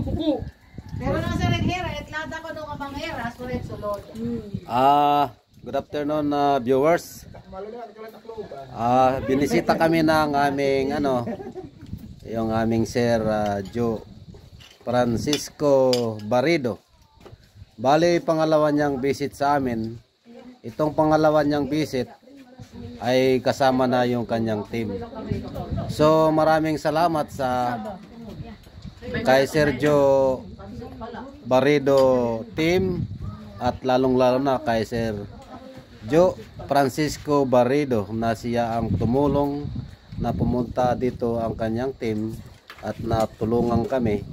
Pero nang sa hera, itlada ko nung abang hera, sulit sulod. Good afternoon viewers. Binisita kami ng aming yung aming Sir Joe Francisco Barrido. Bali, pangalawa niyang visit sa amin. Itong pangalawa niyang visit ay kasama na yung kanyang team. So maraming salamat sa kay Sir Joe Barrido team at lalong-lalo na kay Sir Joe Francisco Barrido na siya ang tumulong na pumunta dito ang kanyang team at natulungan kami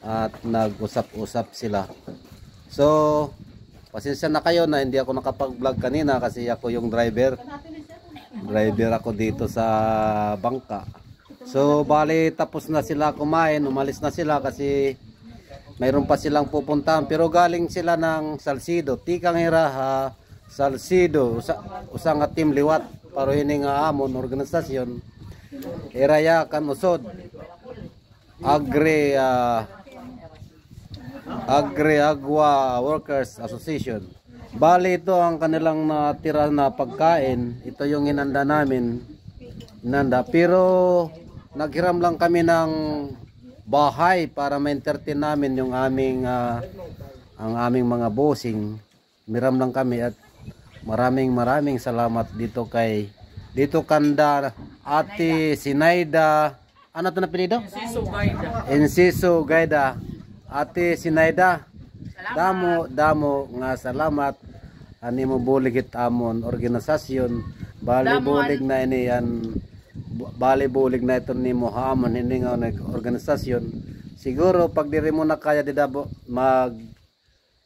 at nag-usap-usap sila. So pasensya na kayo na hindi ako nakapag-vlog kanina kasi ako yung driver ako dito sa bangka. So bali tapos na sila kumain, umalis na sila kasi mayroon pa silang pupuntahan, pero galing sila ng Salcido, tikang hira Salcido, usang nga team liwat para hining amon organisasyon Iraya kan usod Agri-Agua Workers Association. Bali ito ang kanilang natira na pagkain. Ito yung inanda namin. Pero naghiram lang kami ng bahay para ma-entertain namin yung aming ang aming mga bossing. Miram lang kami at maraming salamat dito kanda Ate Sinaida. Ano ito na pinido? Inciso Gaida. Ate Sinaida, damo nga salamat ani mo buligit amon organisasyon bali-bulig na ini yan bali-bulig na ito ni mo hamon hindi nga organisasyon. Siguro pag diri mo na kaya didabo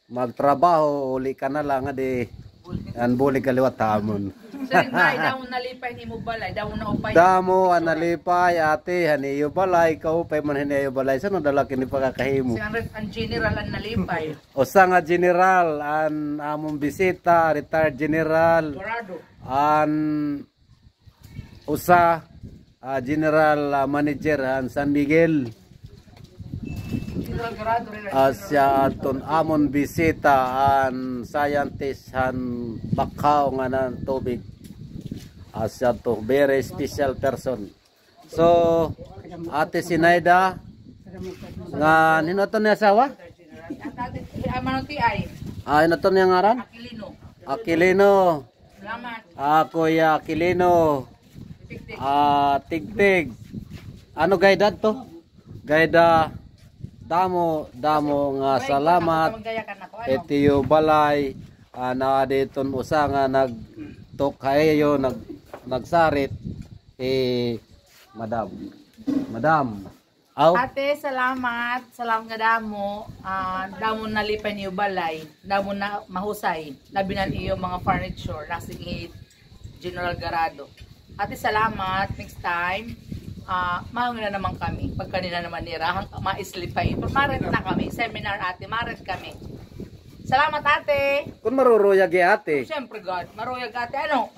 magtrabaho uli ka na lang adi an bulig kaliwat hamon. Daw nalipay ni mo balay, daw na upay. Damo nalipay ate haniyo balay ka upay man haniyo balay sano dala kini pagkakahimo. Ang general ang nalipay. Usa nga general an among bisita, retired general. An usa general manager an San Miguel. Asya aton amon bisita an scientist han Bakaw nga nan tubig. Asya to very special person. So Ate Sinaida nga ninoto ni asawa? Inoto niya ngaran? Aquilino. Salamat. Kuya Aquilino. Tigtig. Ano gaida to? Gaida damo nga salamat. Etiyo balay na diton usa nga nagtok kayo nagsarit Madam. Ate, salamat nga damo. Damo nalipay niyo balay, damo na mahusay. Labi na iyo mga furniture nasa General Garado. Ate, salamat. Next time mahangin na naman kami. Pag kanina naman nirahang maislipay. Pero maret na kami. Seminar ate, maret kami. Salamat ate. Kung maruruyag ate. Siyempre God, maruyag ate. Ano?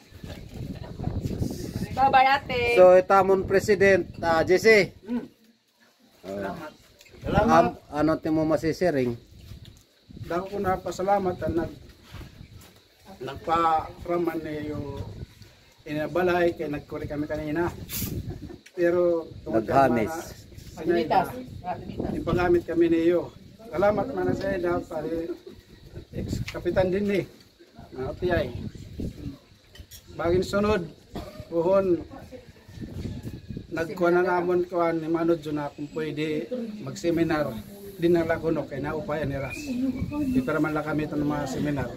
Bye-bye ate. So itamon President Jesse. Salamat. Ano timo masisiring? Dako ko na pasalamat ang nagpa-raman niyo inabalay kay nagkuri kami kanina. Pero naghamis. Ipagamit kami niyo. Salamat man sa ida pare ex-kapitan din ni. Natiyay. Bagin sunod puhon nagkuha na namon kuan ni manod na kung pwede mag-seminar din na laguno kay naupayan ni Ras. Di para man lang kami ito ng mga seminar.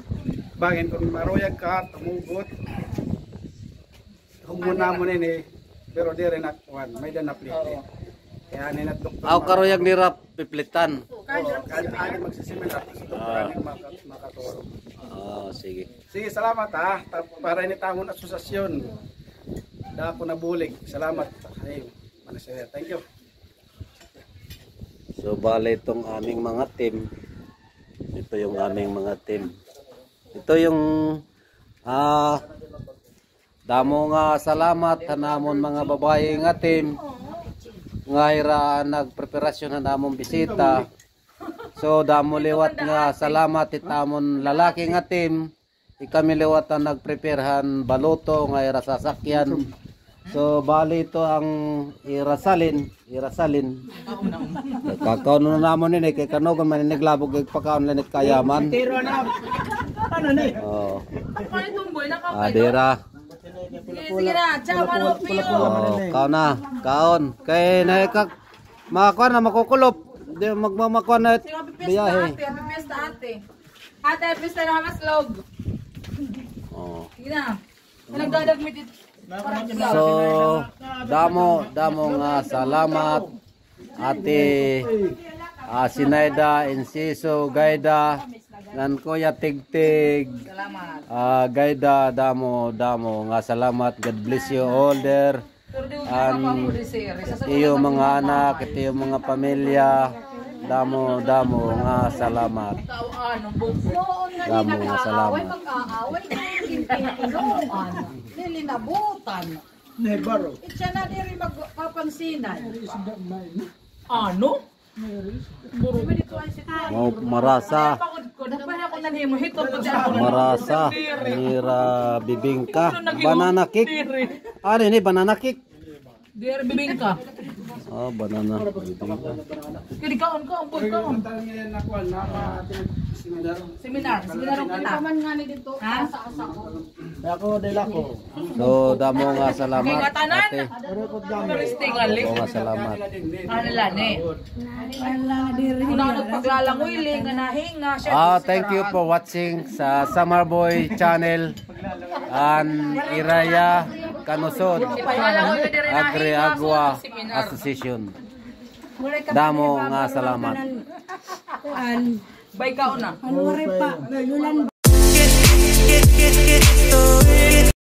Bagin kung maruyag ka, tumugot, humo namon ini, pero di rin nakuhan, may dan naplite. Kaya ninatok. Aw karuyag ni rap piplitan. Kahit ani magsiseminar, makaturo. Sige. Sige, salamat ha. Para ini tamon asosasyon. Dako na bulig. Salamat. Hey, manasaya. Thank you. So bale itong aming mga team. Ito yung aming mga team. Ito yung damo nga salamat hanamon mga babae nga team. Nga ira nagpreparasyon na namong bisita. So damo liwat nga salamat itamon lalaki nga team. Ikami liwat ang nagpreparehan baluto nga ira sasakyan. So bali ito ang irasalin. Kakaon na namon ini kay kanogon man naglabog kay pagkaon lanit kayaman. Ano ni? Oh. Ano itong boy? Nakapay Adira. Sige na, ciao, manok piyo. Oh, kaon na, kaon. Kay naikak makakuan na makukulop. Di magmamakuan na Sige, pipista biyahe. ate, pipista ate. Ate, pipista na hamas log. Oh. Sige na. Nagdadagmit ito. So, damo nga salamat ate Sinaida, Inciso, Gaida, nan Kuya Tigtig, Salamat. Gaida, damo nga salamat. God bless you all there. Iyo mga anak, ito yung mga pamilya, damo nga salamat. Damo nga salamat. Mag-aaway na yung nilinabutan. Nebaro. Itsa na diri magpapansinan. Ano? Marasa, Nagpahaya ko na niyo mo hito po dyan. marasa, nira bibingka, banana cake. Ano ini banana cake? Dire bibingka. Oh, banana bibingka. Kini kaon ka, umpod kaon. Seminar ko na. Paman nga ni dito, Ha? asa-asa ko. Ako dila ko. So, damo nga salamat Kay katanan. ate. Turisting ali. Damo nga salamat. Ano lang eh. Kung ako nagpaglalangoy nga nahinga siya. Thank you for watching sa Summer Boy channel and Iraya Kanusod Agri Agua Association. Damo nga salamat. Bay kaon na. Ano pa?